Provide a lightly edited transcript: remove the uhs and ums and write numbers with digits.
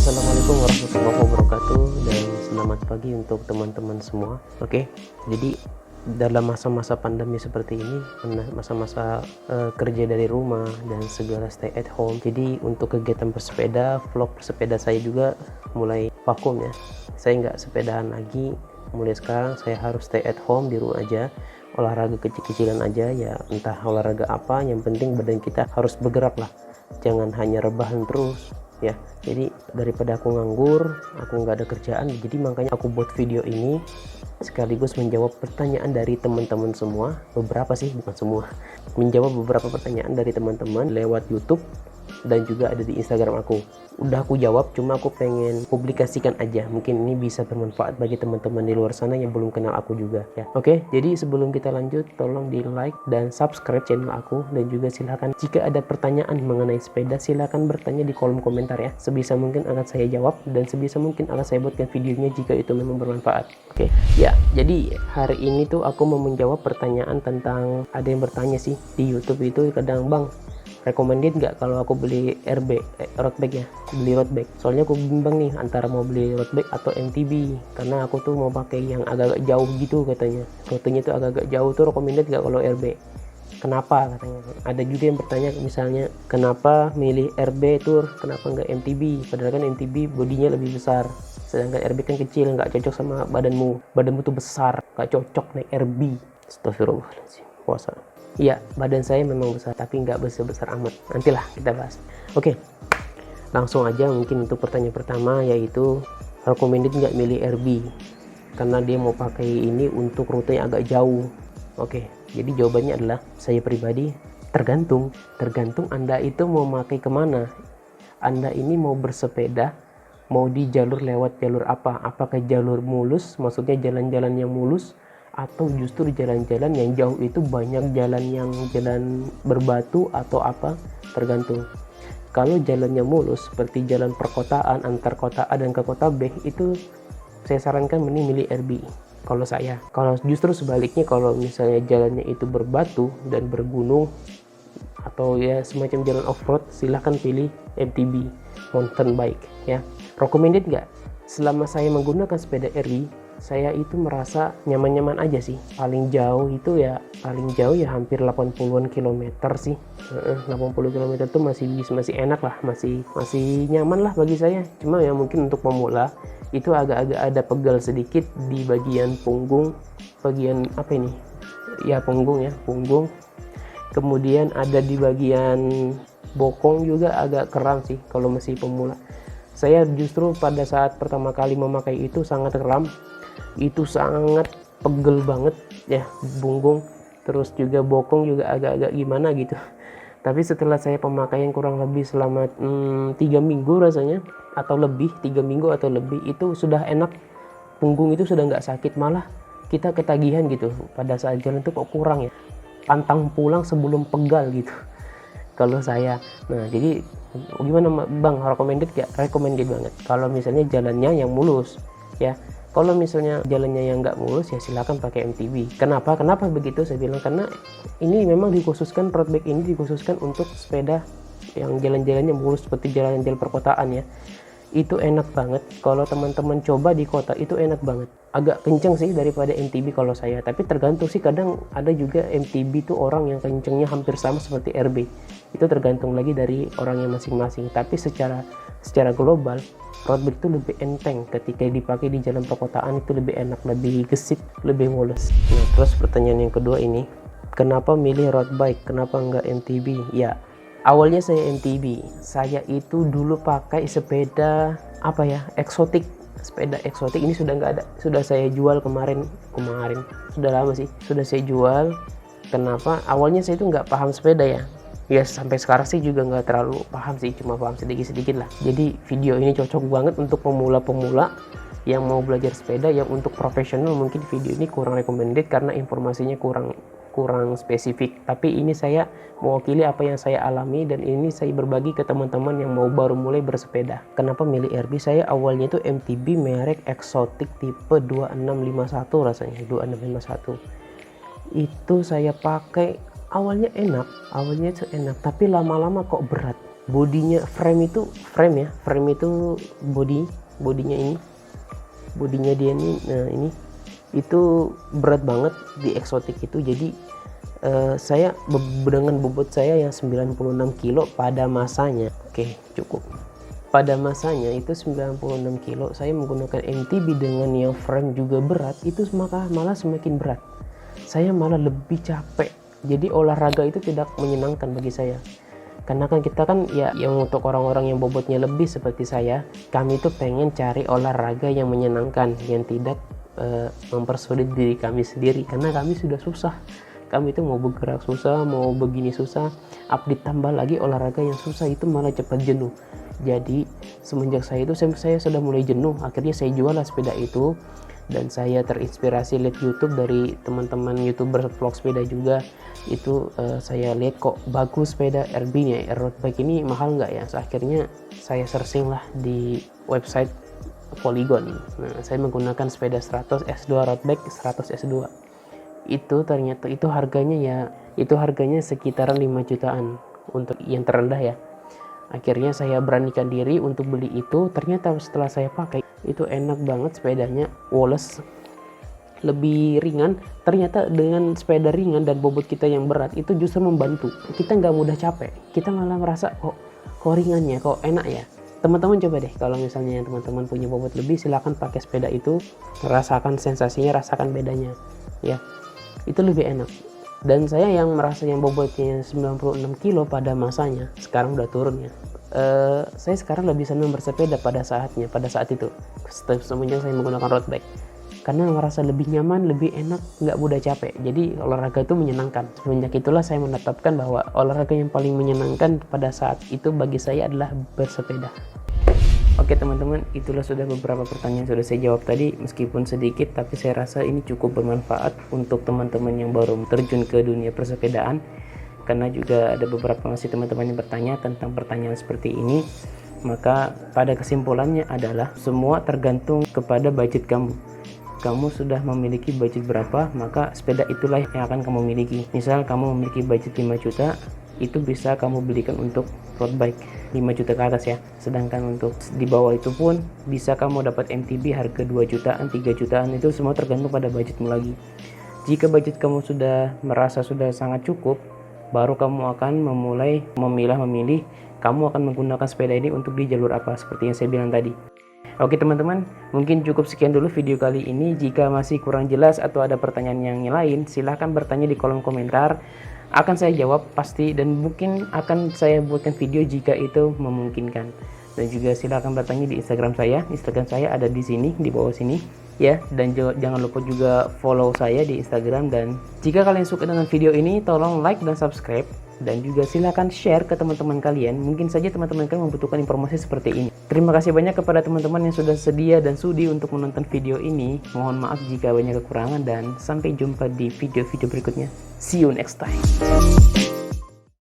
Assalamualaikum warahmatullahi wabarakatuh dan selamat pagi untuk teman-teman semua. Oke, jadi dalam masa-masa pandemi seperti ini, masa-masa kerja dari rumah dan segala stay at home, jadi untuk kegiatan bersepeda, vlog bersepeda saya juga mulai vakum ya. Saya nggak sepedaan lagi, mulai sekarang saya harus stay at home di rumah aja, olahraga kecil-kecilan aja ya, entah olahraga apa, yang penting badan kita harus bergerak lah, jangan hanya rebahan terus ya. Jadi daripada aku nganggur, aku nggak ada kerjaan, jadi makanya aku buat video ini sekaligus menjawab pertanyaan dari teman-teman semua, beberapa sih, bukan semua, menjawab beberapa pertanyaan dari teman-teman lewat YouTube dan juga ada di Instagram aku. Udah aku jawab, cuma aku pengen publikasikan aja, mungkin ini bisa bermanfaat bagi teman-teman di luar sana yang belum kenal aku juga ya. Oke, jadi sebelum kita lanjut, tolong di like dan subscribe channel aku, dan juga silahkan jika ada pertanyaan mengenai sepeda silahkan bertanya di kolom komentar ya. Sebisa mungkin akan saya jawab dan sebisa mungkin akan saya buatkan videonya jika itu memang bermanfaat. Oke ya, jadi hari ini tuh aku mau menjawab pertanyaan tentang, ada yang bertanya sih di YouTube itu kadang, bang, recommended nggak kalau aku beli road bike ya, beli road bike. Soalnya aku bimbang nih antara mau beli road bike atau MTB, karena aku tuh mau pakai yang agak-agak jauh gitu katanya, rutenya tuh agak-agak jauh tuh, recommended nggak kalau RB, kenapa katanya. Ada juga yang bertanya misalnya, kenapa milih RB Tour, kenapa nggak MTB, padahal kan MTB bodinya lebih besar, sedangkan RB kan kecil, nggak cocok sama badanmu tuh besar, nggak cocok naik RB. Astagfirullahaladzim, puasa. Iya, badan saya memang besar, tapi nggak besar-besar amat. Nantilah kita bahas. Oke, langsung aja mungkin untuk pertanyaan pertama, yaitu recommended nggak milih RB, karena dia mau pakai ini untuk rutenya agak jauh. Oke, jadi jawabannya adalah, saya pribadi tergantung Anda itu mau pakai kemana. Anda ini mau bersepeda, mau di jalur lewat jalur apa? Apakah jalur mulus, maksudnya jalan-jalan yang mulus, atau justru jalan-jalan yang jauh itu banyak jalan berbatu atau apa, tergantung. Kalau jalannya mulus seperti jalan perkotaan antar kota A dan ke kota B, itu saya sarankan mending milih RB kalau saya. Kalau justru sebaliknya, kalau misalnya jalannya itu berbatu dan bergunung atau ya semacam jalan off-road, silahkan pilih MTB, mountain bike ya. Recommended nggak? Selama saya menggunakan sepeda RB, saya itu merasa nyaman-nyaman aja sih. Paling jauh ya hampir 80-an kilometer sih. 80 km tuh masih enak lah, masih nyaman lah bagi saya. Cuma ya mungkin untuk pemula itu agak-agak ada pegal sedikit di bagian punggung, bagian apa ini ya, punggung. Kemudian ada di bagian bokong juga agak kram sih kalau masih pemula. Saya justru pada saat pertama kali memakai itu sangat kram, itu sangat pegel banget ya punggung, terus juga bokong juga agak-agak gimana gitu. Tapi setelah saya pemakaian kurang lebih selama 3 minggu rasanya, atau lebih, 3 minggu atau lebih, itu sudah enak, punggung itu sudah nggak sakit, malah kita ketagihan gitu pada saat jalan tuh, kok kurang ya, pantang pulang sebelum pegal gitu kalau saya. Nah jadi gimana bang, recommended gak? Recommended banget kalau misalnya jalannya yang mulus ya. Kalau misalnya jalannya yang nggak mulus ya silakan pakai MTB. Kenapa begitu saya bilang? Karena ini memang dikhususkan, road bike ini dikhususkan untuk sepeda yang jalan-jalannya mulus seperti jalan-jalan perkotaan ya. Itu enak banget kalau teman-teman coba di kota, itu enak banget. Agak kenceng sih daripada MTB kalau saya, tapi tergantung sih, kadang ada juga MTB tuh orang yang kencengnya hampir sama seperti RB. Itu tergantung lagi dari orangnya masing-masing. Tapi secara global, road bike itu lebih enteng ketika dipakai di jalan perkotaan, itu lebih enak, lebih gesit, lebih mulus. Nah, terus pertanyaan yang kedua ini, kenapa milih road bike, kenapa enggak MTB? Ya, awalnya saya MTB. Saya itu dulu pakai sepeda apa ya, eksotik. Sepeda eksotik ini sudah nggak ada, sudah saya jual kemarin, sudah lama sih, sudah saya jual. Kenapa? Awalnya saya itu nggak paham sepeda ya. Ya sampai sekarang sih juga nggak terlalu paham sih, cuma paham sedikit-sedikit lah. Jadi video ini cocok banget untuk pemula-pemula yang mau belajar sepeda. Yang untuk profesional mungkin video ini kurang recommended karena informasinya kurang spesifik. Tapi ini saya mewakili apa yang saya alami, dan ini saya berbagi ke teman-teman yang mau baru mulai bersepeda. Kenapa milih RB? Saya awalnya itu MTB merek eksotik tipe 2651 rasanya, 2651. Itu saya pakai, awalnya itu enak, tapi lama-lama kok berat. bodinya, frame itu bodinya dia nih. Nah ini itu berat banget di eksotik itu. Jadi saya dengan bobot saya yang 96 kilo pada masanya, oke cukup, pada masanya itu 96 kilo, saya menggunakan MTB dengan yang frame juga berat, itu malah semakin berat, saya malah lebih capek. Jadi olahraga itu tidak menyenangkan bagi saya, karena kan kita kan ya yang untuk orang-orang yang bobotnya lebih seperti saya, kami itu pengen cari olahraga yang menyenangkan, yang tidak mempersulit diri kami sendiri, karena kami sudah susah. Kami itu mau bergerak susah, mau begini susah, ditambah lagi olahraga yang susah itu malah cepat jenuh. Jadi semenjak saya sudah mulai jenuh, akhirnya saya jual lah sepeda itu, dan saya terinspirasi lihat YouTube dari teman-teman YouTuber vlog sepeda juga. Itu saya lihat kok bagus sepeda RB-nya, road bike ini mahal nggak ya. So, akhirnya saya searching lah di website Polygon. Nah, saya menggunakan sepeda 100 S2 road bike 100 S2. Itu ternyata itu harganya sekitaran 5 jutaan untuk yang terendah ya. Akhirnya saya beranikan diri untuk beli itu. Ternyata setelah saya pakai itu enak banget sepedanya, woles, lebih ringan. Ternyata dengan sepeda ringan dan bobot kita yang berat itu justru membantu kita, nggak mudah capek, kita malah merasa kok ringannya, kok enak ya. Teman-teman coba deh, kalau misalnya teman-teman punya bobot lebih, silahkan pakai sepeda itu, rasakan sensasinya, rasakan bedanya ya, itu lebih enak. Dan saya yang merasa yang bobotnya 96 kilo pada masanya, sekarang udah turun ya. Saya sekarang lebih senang bersepeda pada saat itu, semenjak saya menggunakan road bike, karena merasa lebih nyaman, lebih enak, nggak mudah capek. Jadi olahraga itu menyenangkan. Semenjak itulah saya menetapkan bahwa olahraga yang paling menyenangkan pada saat itu bagi saya adalah bersepeda. Oke teman-teman, itulah sudah beberapa pertanyaan yang sudah saya jawab tadi, meskipun sedikit tapi saya rasa ini cukup bermanfaat untuk teman-teman yang baru terjun ke dunia persepedaan, karena juga ada beberapa masih teman-teman yang bertanya tentang pertanyaan seperti ini. Maka pada kesimpulannya adalah semua tergantung kepada budget kamu. Kamu sudah memiliki budget berapa, maka sepeda itulah yang akan kamu miliki. Misal kamu memiliki budget 5 juta, itu bisa kamu belikan untuk road bike 5 juta ke atas ya. Sedangkan untuk di bawah itu pun bisa kamu dapat MTB harga 2 jutaan, 3 jutaan, itu semua tergantung pada budgetmu lagi. Jika budget kamu sudah merasa sudah sangat cukup, baru kamu akan memulai memilih kamu akan menggunakan sepeda ini untuk di jalur apa, seperti yang saya bilang tadi. Oke teman-teman, mungkin cukup sekian dulu video kali ini. Jika masih kurang jelas atau ada pertanyaan yang lain, silahkan bertanya di kolom komentar. Akan saya jawab pasti, dan mungkin akan saya buatkan video jika itu memungkinkan. Dan juga silahkan bertanya di Instagram saya. Instagram saya ada di sini, di bawah sini ya. Dan jangan lupa juga follow saya di Instagram. Dan jika kalian suka dengan video ini, tolong like dan subscribe. Dan juga silahkan share ke teman-teman kalian. Mungkin saja teman-teman kalian membutuhkan informasi seperti ini. Terima kasih banyak kepada teman-teman yang sudah sedia dan sudi untuk menonton video ini. Mohon maaf jika banyak kekurangan, dan sampai jumpa di video-video berikutnya. See you next time.